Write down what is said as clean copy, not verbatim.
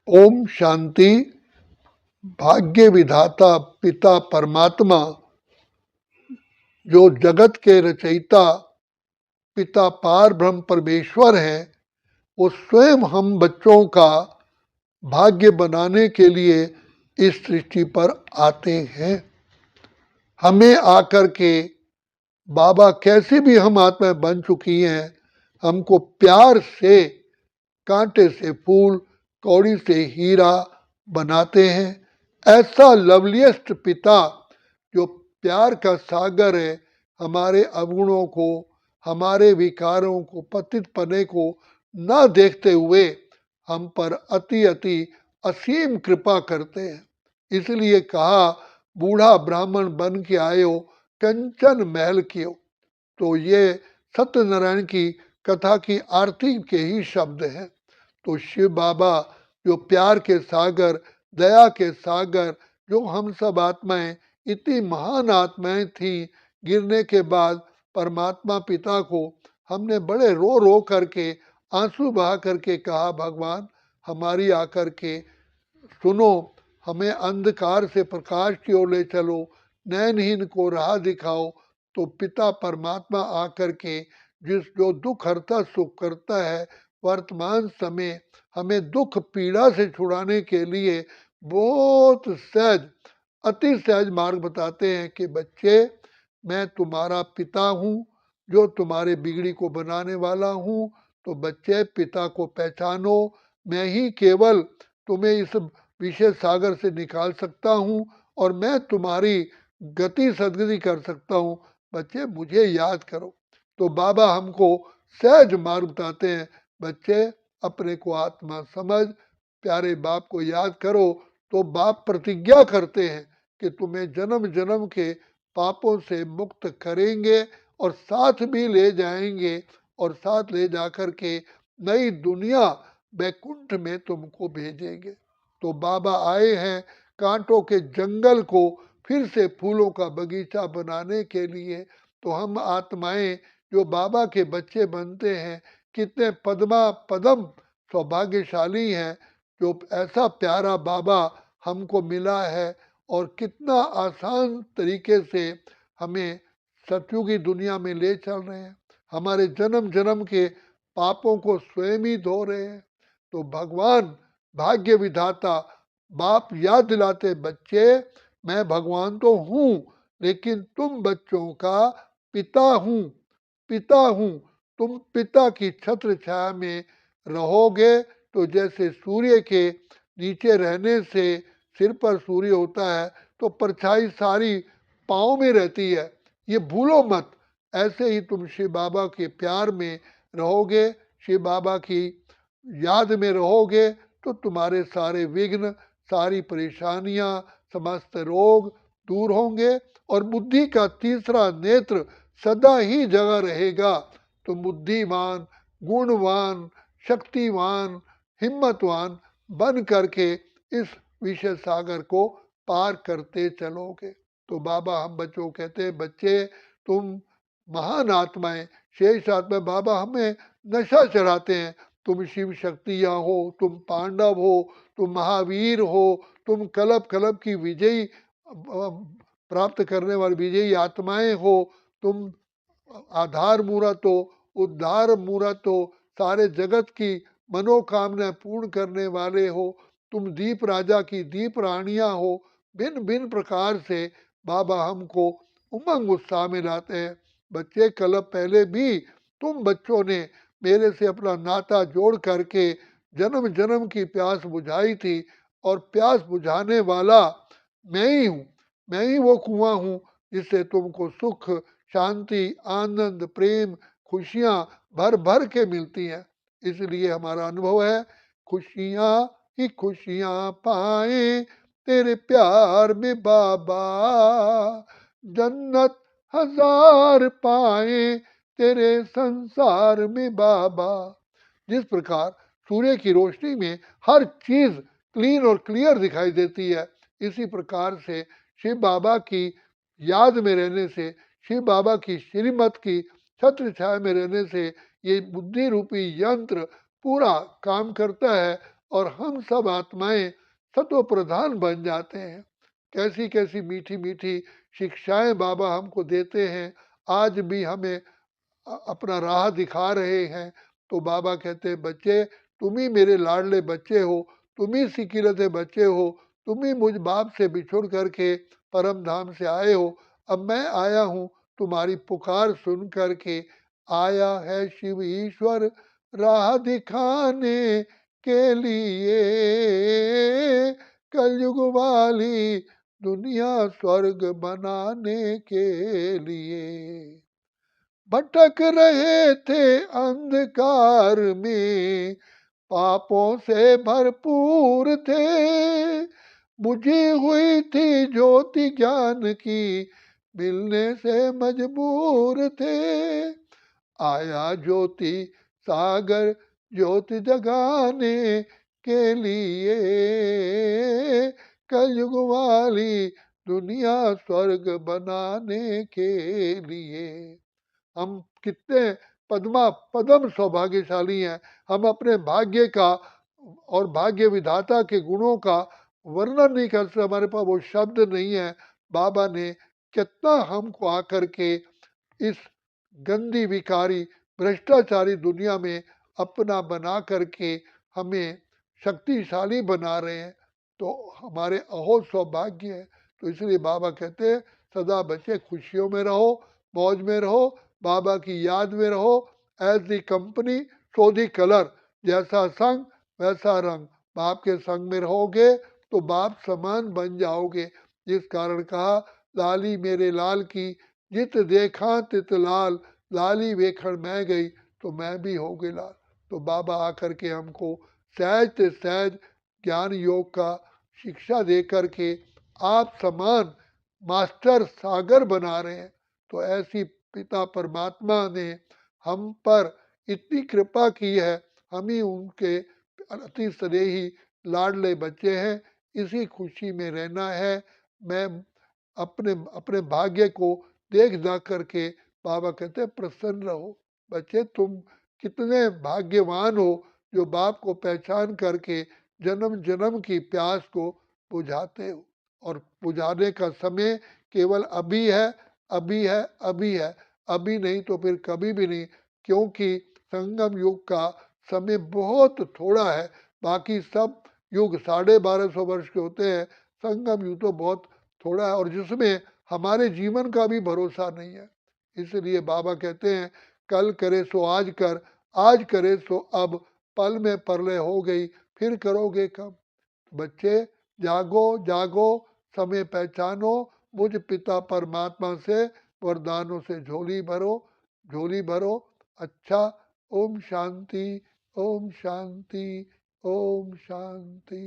ओम शांति। भाग्य विधाता पिता परमात्मा जो जगत के रचयिता पिता पार ब्रह्म परमेश्वर है, वो स्वयं हम बच्चों का भाग्य बनाने के लिए इस सृष्टि पर आते हैं। हमें आकर के बाबा कैसी भी हम आत्माएं बन चुकी हैं, हमको प्यार से कांटे से फूल, कौड़ी से हीरा बनाते हैं। ऐसा लवलीएस्ट पिता जो प्यार का सागर है, हमारे अवगुणों को, हमारे विकारों को, पतित पने को न देखते हुए हम पर अति अति असीम कृपा करते हैं। इसलिए कहा, बूढ़ा ब्राह्मण बन के आयो, कंचन महल कियो। तो ये सत्यनारायण की कथा की आरती के ही शब्द हैं। तो शिव बाबा जो प्यार के सागर, दया के सागर, जो हम सब आत्माएं इतनी महान आत्माएं थी, गिरने के बाद परमात्मा पिता को हमने बड़े रो रो करके, आंसू बहा करके कहा, भगवान हमारी आकर के सुनो, हमें अंधकार से प्रकाश की ओर ले चलो, नयनहीन को राह दिखाओ। तो पिता परमात्मा आकर के जो दुख हरता सुख करता है, वर्तमान समय हमें दुख पीड़ा से छुड़ाने के लिए बहुत सहज, अति सहज मार्ग बताते हैं कि बच्चे, मैं तुम्हारा पिता हूँ जो तुम्हारे बिगड़ी को बनाने वाला हूँ। तो बच्चे, पिता को पहचानो, मैं ही केवल तुम्हें इस विषय सागर से निकाल सकता हूँ और मैं तुम्हारी गति सदगति कर सकता हूँ। बच्चे, मुझे याद करो। तो बाबा हमको सहज मार्ग बताते हैं, बच्चे अपने को आत्मा समझ, प्यारे बाप को याद करो। तो बाप प्रतिज्ञा करते हैं कि तुम्हें जन्म जन्म के पापों से मुक्त करेंगे और साथ भी ले जाएंगे, और साथ ले जाकर के नई दुनिया बैकुंठ में तुमको भेजेंगे। तो बाबा आए हैं कांटों के जंगल को फिर से फूलों का बगीचा बनाने के लिए। तो हम आत्माएं जो बाबा के बच्चे बनते हैं, कितने पद्मा पदम सौभाग्यशाली हैं जो ऐसा प्यारा बाबा हमको मिला है, और कितना आसान तरीके से हमें सतयुगी दुनिया में ले चल रहे हैं। हमारे जन्म जन्म के पापों को स्वयं ही धो रहे हैं। तो भगवान भाग्य विधाता बाप याद दिलाते, बच्चे मैं भगवान तो हूँ, लेकिन तुम बच्चों का पिता हूँ, पिता हूँ। तुम पिता की छत्र छाया में रहोगे। तो जैसे सूर्य के नीचे रहने से सिर पर सूर्य होता है, तो परछाई सारी पाँव में रहती है, ये भूलो मत। ऐसे ही तुम शिव बाबा के प्यार में रहोगे, शिव बाबा की याद में रहोगे, तो तुम्हारे सारे विघ्न, सारी परेशानियां, समस्त रोग दूर होंगे, और बुद्धि का तीसरा नेत्र सदा ही जगा रहेगा। तो बुद्धिमान, गुणवान, शक्तिवान, हिम्मतवान बन करके इस विषय सागर को पार करते चलोगे। तो बाबा हम बच्चों को कहते हैं, बच्चे तुम महान आत्माएं, शेष आत्मा। बाबा हमें नशा चढ़ाते हैं, तुम शिव शक्तियाँ हो, तुम पांडव हो, तुम महावीर हो, तुम कलप कलप की विजयी प्राप्त करने वाली विजयी आत्माएं हो, तुम आधार मूर्त हो, उद्धार मूर्त हो, सारे जगत की मनोकामना पूर्ण करने वाले हो, तुम दीप राजा की दीप रानियां हो। भिन्न भिन्न प्रकार से बाबा हमको उमंग उत्साह में लाते हैं। बच्चे, कल पहले भी तुम बच्चों ने मेरे से अपना नाता जोड़ करके जन्म जन्म की प्यास बुझाई थी, और प्यास बुझाने वाला मैं ही हूँ। मैं ही वो कुआं हूँ जिससे तुमको सुख, शांति, आनंद, प्रेम, खुशियाँ भर भर के मिलती हैं। इसलिए हमारा अनुभव है, खुशियाँ ही खुशियाँ पाए तेरे प्यार में बाबा, जन्नत हजार पाए तेरे संसार में बाबा। जिस प्रकार सूर्य की रोशनी में हर चीज क्लीन और क्लियर दिखाई देती है, इसी प्रकार से शिव बाबा की याद में रहने से, शिव बाबा की श्रीमत की छत्र छाया में रहने से ये बुद्धि रूपी यंत्र पूरा काम करता है, और हम सब आत्माएं सत्व प्रधान बन जाते हैं। कैसी कैसी मीठी मीठी शिक्षाएं बाबा हमको देते हैं, आज भी हमें अपना राह दिखा रहे हैं। तो बाबा कहते हैं, बच्चे तुम ही मेरे लाडले बच्चे हो, तुम ही सिकिलते बच्चे हो, तुम ही मुझ बाप से बिछुड़ करके परम धाम से आए हो। अब मैं आया हूँ तुम्हारी पुकार सुन करके, आया है शिव ईश्वर राह दिखाने के लिए, कलयुग वाली दुनिया स्वर्ग बनाने के लिए। भटक रहे थे अंधकार में, पापों से भरपूर थे, बुझी हुई थी ज्योति ज्ञान की, मिलने से मजबूर थे। आया ज्योति सागर ज्योति जगाने के लिए, कलयुग वाली दुनिया स्वर्ग बनाने के लिए। हम कितने पदम सौभाग्यशाली हैं। हम अपने भाग्य का और भाग्य विधाता के गुणों का वर्णन नहीं कर सकते, हमारे पास वो शब्द नहीं है। बाबा ने कितना हमको आकर के इस गंदी विकारी भ्रष्टाचारी दुनिया में अपना बना करके हमें शक्तिशाली बना रहे हैं, तो हमारे अहो सौभाग्य है। तो इसलिए बाबा कहते हैं, सदा बच्चे खुशियों में रहो, मौज में रहो, बाबा की याद में रहो। As the company so the colour, जैसा संग वैसा रंग। बाप के संग में रहोगे तो बाप समान बन जाओगे। जिस कारण कहा, लाली मेरे लाल की जित देखा तित लाल, लाली वेखण मैं गई तो मैं भी हो गई लाल। तो बाबा आकर के हमको सहज से सहज ज्ञान योग का शिक्षा दे करके आप समान मास्टर सागर बना रहे हैं। तो ऐसी पिता परमात्मा ने हम पर इतनी कृपा की है, हम ही उनके अति स्नेही लाडले बच्चे हैं। इसी खुशी में रहना है। मैं अपने अपने भाग्य को देख जा करके, बाबा कहते हैं, प्रसन्न रहो। बच्चे तुम कितने भाग्यवान हो जो बाप को पहचान करके जन्म जन्म की प्यास को बुझाते हो। और बुझाने का समय केवल अभी है, अभी है, अभी है, अभी नहीं तो फिर कभी भी नहीं। क्योंकि संगम युग का समय बहुत थोड़ा है। बाकी सब युग 1250 वर्ष के होते हैं, संगम युग तो बहुत थोड़ा है, और जिसमें हमारे जीवन का भी भरोसा नहीं है। इसलिए बाबा कहते हैं, कल करे सो आज कर, आज करे सो अब, पल में परलय हो गई फिर करोगे कब। बच्चे जागो जागो, समय पहचानो, मुझ पिता परमात्मा से वरदानों से झोली भरो, झोली भरो। अच्छा, ओम शांति, ओम शांति, ओम शांति।